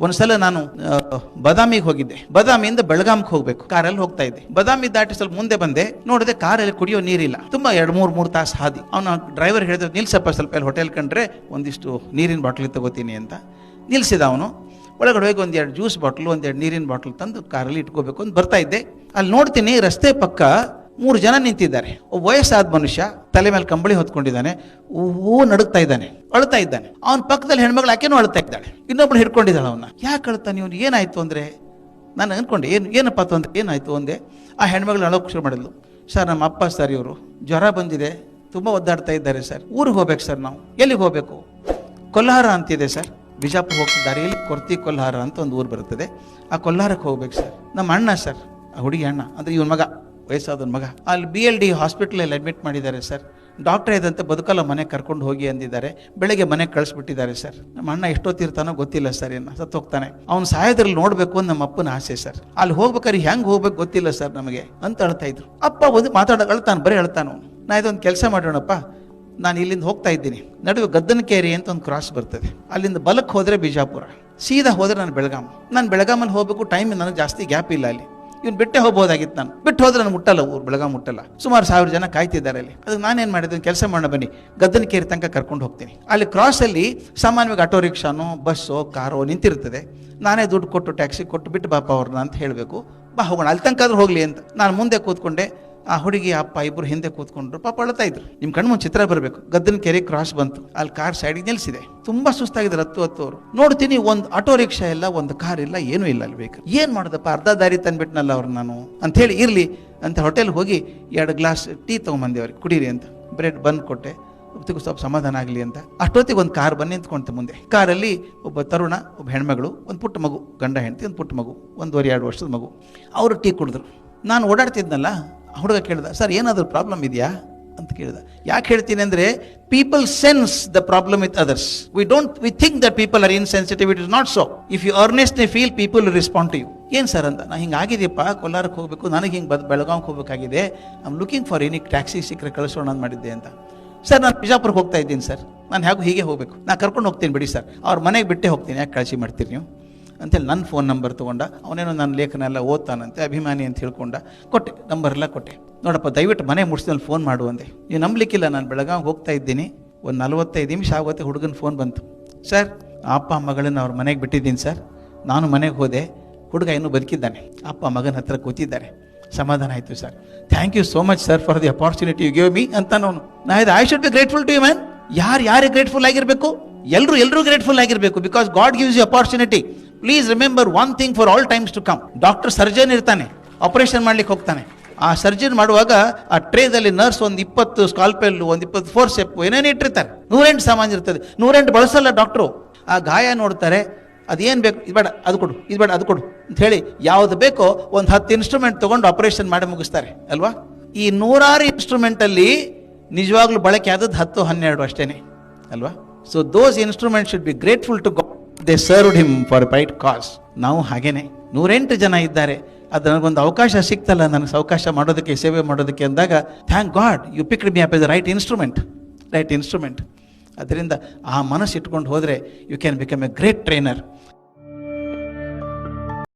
ಒಂದ್ಸಲ ನಾನು ಬದಾಮಿಗೆ ಹೋಗಿದ್ದೆ. ಬದಾಮಿಯಿಂದ ಬೆಳಗಾಂಗೆ ಹೋಗ್ಬೇಕು, ಕಾರಲ್ಲಿ ಹೋಗ್ತಾ ಇದ್ದೆ. ಬದಾಮಿ ದಾಟಿ ಸ್ವಲ್ಪ ಮುಂದೆ ಬಂದೆ, ನೋಡಿದೆ ಕಾರಲ್ಲಿ ಕುಡಿಯೋ ನೀರಿಲ್ಲ. ತುಂಬಾ 2-3 ತಾಸು ಹಾದಿ. ಅವನ ಡ್ರೈವರ್ ಹೇಳಿದ್ರೆ ನಿಲ್ಸಪ್ಪ, ಸ್ವಲ್ಪ ಅಲ್ಲಿ ಹೋಟೆಲ್ ಕಂಡ್ರೆ ಒಂದಿಷ್ಟು ನೀರಿನ ಬಾಟ್ಲಿ ತಗೋತೀನಿ ಅಂತ. ನಿಲ್ಸಿದ ಅವನು. ಒಳಗಡೆ ಹೋಗಿ 1-2 ಜ್ಯೂಸ್ ಬಾಟ್ಲು 1-2 ನೀರಿನ ಬಾಟ್ಲು ತಂದು ಕಾರಲ್ಲಿ ಇಟ್ಕೋಬೇಕು ಅಂತ ಬರ್ತಾ ಇದ್ದೆ. ಅಲ್ಲಿ ನೋಡ್ತೀನಿ ರಸ್ತೆ ಪಕ್ಕ 3 ಜನ ನಿಂತಿದ್ದಾರೆ. ಒಬ್ಬ ವಯಸ್ಸಾದ ಮನುಷ್ಯ ತಲೆ ಮೇಲೆ ಕಂಬಳಿ ಹೊತ್ಕೊಂಡಿದ್ದಾನೆ, ನಡುಗ್ತಾ ಇದ್ದಾನೆ, ಅಳ್ತಾ ಇದ್ದಾನೆ. ಅವನ ಪಕ್ಕದಲ್ಲಿ ಹೆಣ್ಮಗಳು ಆಕೆನೂ ಅಳ್ತಾ ಇದ್ದಾಳೆ, ಇನ್ನೊಬ್ಳು ಹಿಡ್ಕೊಂಡಿದ್ದಾಳೆ ಅವನ್ನ. ಯಾಕೆ ಅಳ್ತಾನೆ ಇವನು, ಏನಾಯ್ತು ಅಂದ್ರೆ? ನಾನು ಅನ್ಕೊಂಡೆ ಏನಪ್ಪ ತೊಂದ್ರೆ, ಏನಾಯ್ತು ಅಂದೆ. ಆ ಹೆಣ್ಮಗಳು ಅಳೋಕೆ ಶುರು ಮಾಡಿದ್ಲು. ಸರ್ ನಮ್ಮ ಅಪ್ಪ ಸರ್, ಇವರು ಜ್ವರ ಬಂದಿದೆ, ತುಂಬ ಒದ್ದಾಡ್ತಾ ಇದ್ದಾರೆ ಸರ್, ಊರಿಗೆ ಹೋಗ್ಬೇಕು ಸರ್. ನಾವು ಎಲ್ಲಿಗೆ ಹೋಗ್ಬೇಕು? ಕೊಲ್ಹಾರ ಅಂತಿದೆ ಸರ್, ಬಿಜಾಪುರ ಹೋಗ್ತಾ ದಾರಿಯಲ್ಲಿ ಕೊರ್ತಿ ಕೊಲ್ಹಾರ ಅಂತ ಒಂದು ಊರು ಬರ್ತದೆ, ಆ ಕೊಲ್ಹಾರಕ್ಕೆ ಹೋಗ್ಬೇಕು ಸರ್. ನಮ್ಮ ಅಣ್ಣ ಸರ್, ಆ ಹುಡುಗಿ ಅಣ್ಣ ಅಂದರೆ ಇವನ ಮಗ, ವಯಸ್ಸಾದವನ ಮಗ, ಅಲ್ಲಿ BLD ಹಾಸ್ಪಿಟ್ಲಲ್ಲಿ ಅಡ್ಮಿಟ್ ಮಾಡಿದ್ದಾರೆ ಸರ್. ಡಾಕ್ಟರ್ ಇದಂತೆ ಬದುಕಲ್ಲ, ಮನೆಗೆ ಕರ್ಕೊಂಡು ಹೋಗಿ ಅಂದಿದ್ದಾರೆ. ಬೆಳಗ್ಗೆ ಮನೆಗೆ ಕಳಿಸ್ಬಿಟ್ಟಿದ್ದಾರೆ ಸರ್. ನಮ್ಮ ಅಣ್ಣ ಎಷ್ಟೊತ್ತಿರ್ತಾನೋ ಗೊತ್ತಿಲ್ಲ ಸರ್, ಏನು ಸತ್ತು ಹೋಗ್ತಾನೆ. ಅವ್ನು ಸಾಯೋದ್ರಲ್ಲಿ ನೋಡ್ಬೇಕು ಅಂತ ನಮ್ಮ ಅಪ್ಪನ ಆಸೆ ಸರ್. ಅಲ್ಲಿ ಹೋಗ್ಬೇಕಾದ್ರೆ ಹೆಂಗೆ ಹೋಗ್ಬೇಕು ಗೊತ್ತಿಲ್ಲ ಸರ್ ನಮಗೆ ಅಂತ ಅಳ್ತಾ ಇದ್ರು. ಅಪ್ಪ ಒಂದು ಅಳ್ತಾನೆ, ಬರೀ ಅಳ್ತಾನು. ನಾ ಇದೊಂದು ಕೆಲಸ ಮಾಡೋಣಪ್ಪ, ನಾನು ಇಲ್ಲಿಂದ ಹೋಗ್ತಾ ಇದ್ದೀನಿ, ನಡುವೆ ಗದ್ದನಕೇರಿ ಅಂತ ಒಂದು ಕ್ರಾಸ್ ಬರ್ತದೆ, ಅಲ್ಲಿಂದ ಬಲಕ್ಕೆ ಹೋದರೆ ಬಿಜಾಪುರ, ಸೀದಾ ಹೋದರೆ ನಾನು ಬೆಳಗಾಮಲ್ಲಿ ಹೋಗ್ಬೇಕು. ಟೈಮ್ ನನಗೆ ಜಾಸ್ತಿ ಗ್ಯಾಪ್ ಇಲ್ಲ ಅಲ್ಲಿ. ಇವ್ನು ಬಿಟ್ಟೆ ಹೋಗ್ಬೋದಾಗಿತ್ತು, ನಾನು ಬಿಟ್ಟು ಹೋದ್ರೆ ನಾನು ಮುಟ್ಟಲ್ಲ, ಬೆಳಗಾಂ ಮುಟ್ಟಲ್ಲ. ಸುಮಾರು 1000 ಜನ ಕಾಯ್ತಿದ್ದಾರೆ ಅಲ್ಲಿ. ಅದಕ್ಕೆ ನಾನೇನು ಮಾಡಿದ್ದೀನಿ, ಕೆಲಸ ಮಾಡೋಣ ಬನ್ನಿ, ಗದ್ದನಕೇರಿ ತನಕ ಕರ್ಕೊಂಡು ಹೋಗ್ತೀನಿ. ಅಲ್ಲಿ ಕ್ರಾಸಲ್ಲಿ ಸಾಮಾನ್ಯವಾಗಿ ಆಟೋ ರಿಕ್ಷಾನೋ ಬಸ್ಸೋ ಕಾರೋ ನಿಂತಿರ್ತದೆ. ನಾನೇ ದುಡ್ಡು ಕೊಟ್ಟು ಟ್ಯಾಕ್ಸಿ ಕೊಟ್ಟು ಬಿಟ್ಟು ಬಾಪ ಅವ್ರನ್ನ ಅಂತ ಹೇಳಬೇಕು. ಬಾ ಹೋಗೋಣ, ಅಲ್ಲಿ ತನಕ ಆದ್ರೂ ಹೋಗ್ಲಿ ಅಂತ ನಾನು ಮುಂದೆ ಕೂತ್ಕೊಂಡೆ. ಆ ಹುಡುಗಿ ಅಪ್ಪ ಇಬ್ಬರು ಹಿಂದೆ ಕೂತ್ಕೊಂಡ್ರು, ಪಾಪ ಅಳ್ತಾ ಇದ್ರು. ನಿಮ್ಮ ಕಣ್ಮುಂದೆ ಚಿತ್ರ ಬರಬೇಕು. ಗದ್ದನಕೇರಿ ಕ್ರಾಸ್ ಬಂತು, ಅಲ್ಲಿ ಕಾರ್ ಸೈಡಿಗೆ ನಿಲ್ಸಿದೆ. ತುಂಬಾ ಸುಸ್ತಾಗಿದ್ದಾರೆ ಹತ್ತು. ನೋಡ್ತೀನಿ ಒಂದು ಆಟೋ ರಿಕ್ಷಾ ಇಲ್ಲ, ಒಂದು ಕಾರ್ ಇಲ್ಲ, ಏನೂ ಇಲ್ಲ ಅಲ್ಲಿ ಬೇಕು. ಏನ್ ಮಾಡೋದಪ್ಪ, ಅರ್ಧ ದಾರಿ ತಂದ್ಬಿಟ್ನಲ್ಲ ಅವ್ರು ನಾನು ಅಂತ ಹೇಳಿ, ಇರ್ಲಿ ಅಂತ ಹೋಟೆಲ್ ಹೋಗಿ 2 ಗ್ಲಾಸ್ ಟೀ ತೊಗೊಂಬಂದೆ ಅವ್ರಿಗೆ, ಕುಡೀರಿ ಅಂತ. ಬ್ರೆಡ್ ಬನ್ ಕೊಟ್ಟೆ, ಸ್ವಲ್ಪ ಸಮಾಧಾನ ಆಗಲಿ ಅಂತ. ಅಷ್ಟೊತ್ತಿಗೆ ಒಂದು ಕಾರ್ ಬಂದು ನಿಂತ್ಕೊಂತ ಮುಂದೆ. ಕಾರಲ್ಲಿ ಒಬ್ಬ ತರುಣ, ಒಬ್ಬ ಹೆಣ್ಮಗಳು, ಒಂದು ಪುಟ್ಟ ಮಗು, ಗಂಡ ಹೆಂಡತಿ, ಒಂದು ಪುಟ್ಟ ಮಗು, 1.5-2 ವರ್ಷದ ಮಗು. ಅವರು ಟೀ ಕುಡಿದ್ರು. ನಾನು ಓಡಾಡ್ತಿದ್ನಲ್ಲ, ಹುಡುಗ ಕೇಳ್ದ, ಸರ್ ಏನಾದರೂ ಪ್ರಾಬ್ಲಮ್ ಇದೆಯಾ ಅಂತ ಕೇಳಿದ. ಯಾಕೆ ಹೇಳ್ತೀನಿ ಅಂದರೆ, people sense the problem with others. We think that people are insensitive. It is not so. If you earnestly feel, people will respond to you. ಏನು ಸರ್ ಅಂತ. ನಾ ಹಿಂಗಾಗಿದೆಯಪ್ಪ, ಕೊಲ್ಲಾರಕ್ಕೆ ಹೋಗಬೇಕು, ನನಗೆ ಹಿಂಗೆ ಬೆಳಗಾವಿಗೆ ಹೋಗಬೇಕಾಗಿದೆ, I am looking for any taxi ಸಿಕ್ಕರೆ ಕಳಿಸೋಣ ಅಂತ ಮಾಡಿದ್ದೆ ಅಂತ. ಸರ್ ನಾನು ಬಿಜಾಪುರಕ್ಕೆ ಹೋಗ್ತಾ ಇದ್ದೀನಿ ಸರ್, ನಾನು ಹೇಗೂ ಹೀಗೆ ಹೋಗಬೇಕು, ನಾನು ಕರ್ಕೊಂಡು ಹೋಗ್ತೀನಿ ಬಿಡಿ ಸರ್, ಅವ್ರ ಮನೆಗೆ ಬಿಟ್ಟೆ ಹೋಗ್ತೀನಿ, ಯಾಕೆ ಕಾಳಜಿ ಮಾಡ್ತೀರಿ ನೀವು ಅಂತೇಳಿ ನನ್ನ ಫೋನ್ ನಂಬರ್ ತೊಗೊಂಡ. ಅವನೇನೋ ನನ್ನ ಲೇಖನ ಎಲ್ಲ ಓದ್ತಾನಂತೆ, ಅಭಿಮಾನಿ ಅಂತ ಹೇಳ್ಕೊಂಡ. ಕೊಟ್ಟೆ, ನಂಬರ್ ಎಲ್ಲ ಕೊಟ್ಟೆ. ನೋಡಪ್ಪ ದಯವಿಟ್ಟು ಮನೆ ಮುಗಿಸಿದಲ್ಲಿ ಫೋನ್ ಮಾಡು ಅಂದೆ. ನೀವು ನಂಬಲಿಕ್ಕಿಲ್ಲ, ನಾನು ಬೆಳಗಾವಿಗೆ ಹೋಗ್ತಾ ಇದ್ದೀನಿ, ಒಂದು 45 ನಿಮಿಷ ಆಗುತ್ತೆ, ಹುಡುಗನ ಫೋನ್ ಬಂತು. ಸರ್ ಅಪ್ಪ ಮಗಳನ್ನ ಅವ್ರ ಮನೆಗೆ ಬಿಟ್ಟಿದ್ದೀನಿ ಸರ್, ನಾನು ಮನೆಗೆ ಹೋದೆ, ಹುಡುಗ ಇನ್ನೂ ಬದುಕಿದ್ದಾನೆ, ಅಪ್ಪ ಮಗನ ಹತ್ರ ಕೂತಿದ್ದಾರೆ, ಸಮಾಧಾನ ಆಯಿತು sir. Thank you so much sir for the opportunity you give me ಅಂತ. ನಾನು I should be grateful to you man. ಯಾರಿಗೆ ಗ್ರೇಟ್ಫುಲ್ ಆಗಿರಬೇಕು? ಎಲ್ಲರೂ ಗ್ರೇಟ್ಫುಲ್ ಆಗಿರಬೇಕು. Because God gives you opportunity. Please remember one thing for all times to come. Doctor surgeon ಇರ್ತಾನೆ, operation ಮಾಡ್ಲಿಕ್ಕೆ ಹೋಗ್ತಾನೆ. ಆ ಸರ್ಜನ್ ಮಾಡುವಾಗ ಆ ಟ್ರೇದಲ್ಲಿ ನರ್ಸ್ ಒಂದು 20 ಸ್ಕಾಲ್ಪೆಲ್, ಒಂದು 20 ಫೋರ್ಸೆಪ್, ಏನೇನು ಇಟ್ಟಿರ್ತಾರೆ, 108 ಸಾಮಾನು ಇರ್ತದೆ. 108 ಬಳಸಲ್ಲ ಡಾಕ್ಟ್ರು. ಆ ಗಾಯ ನೋಡ್ತಾರೆ, ಅದೇನು ಬೇಕು, ಇದು ಬೇಡ ಅದು ಕೊಡು, ಇದು ಬೇಡ ಅದು ಕೊಡು ಅಂತ ಹೇಳಿ ಯಾವ್ದು ಬೇಕೋ ಒಂದು 10 ಇನ್ಸ್ಟ್ರೂಮೆಂಟ್ ತೊಗೊಂಡು ಆಪರೇಷನ್ ಮಾಡಿ ಮುಗಿಸ್ತಾರೆ ಅಲ್ವಾ. ಈ 106 ಇನ್ಸ್ಟ್ರೂಮೆಂಟಲ್ಲಿ ನಿಜವಾಗ್ಲೂ ಬಳಕೆ ಆದದ್ದು 10-12 ಅಷ್ಟೇನೆ ಅಲ್ವಾ. So those instrument should be grateful to God. They served him for a right cause. ನಾವು ಹಾಗೇನೆ 108 ಜನ ಇದ್ದಾರೆ, ಅದು ನನಗೊಂದು ಅವಕಾಶ ಸಿಕ್ತಲ್ಲ, ನನಗೆ ಅವಕಾಶ ಮಾಡೋದಕ್ಕೆ, ಸೇವೆ ಮಾಡೋದಕ್ಕೆ ಅಂದಾಗ, thank God you picked me up as the right instrument. ಅದರಿಂದ ಆ ಮನಸ್ಸು ಇಟ್ಕೊಂಡು ಹೋದರೆ you can become a great trainer.